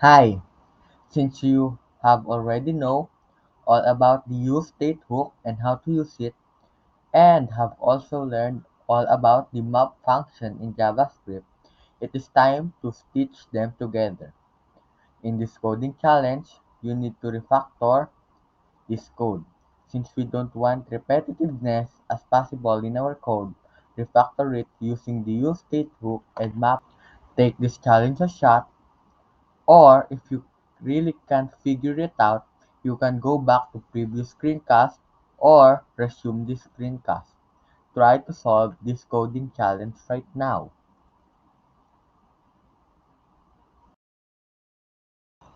Hi, since you have already know all about the use state hook and how to use it, and have also learned all about the map function in JavaScript, it is time to stitch them together. In this coding challenge, you need to refactor this code. Since we don't want repetitiveness as possible in our code, refactor it using the use state hook and map. Take this challenge a shot. Or if you really can't figure it out, you can go back to previous screencast or resume this screencast. Try to solve this coding challenge right now.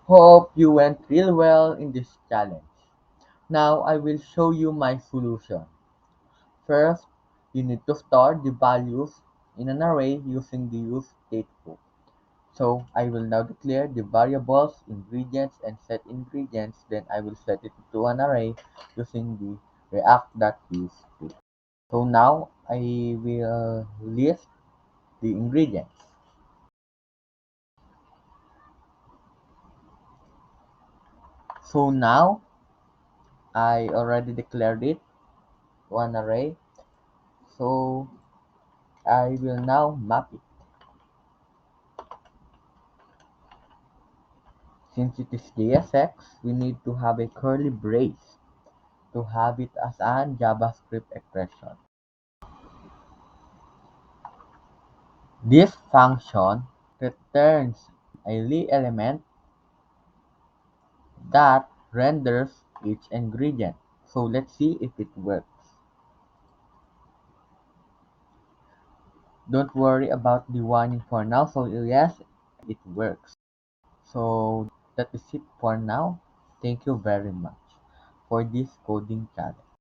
Hope you went real well in this challenge. Now I will show you my solution. First, you need to store the values in an array using the use state hook. So I will now declare the variables ingredients and set ingredients. Then I will set it to an array using the react.useScript. So now I will list the ingredients. So now I already declared it to an array. So I will now map it. Since it is JSX, we need to have a curly brace to have it as an JavaScript expression. This function returns a Lee element that renders each ingredient. So let's see if it works. Don't worry about the warning for now. So yes, it works. So that is it for now. Thank you very much for this coding challenge.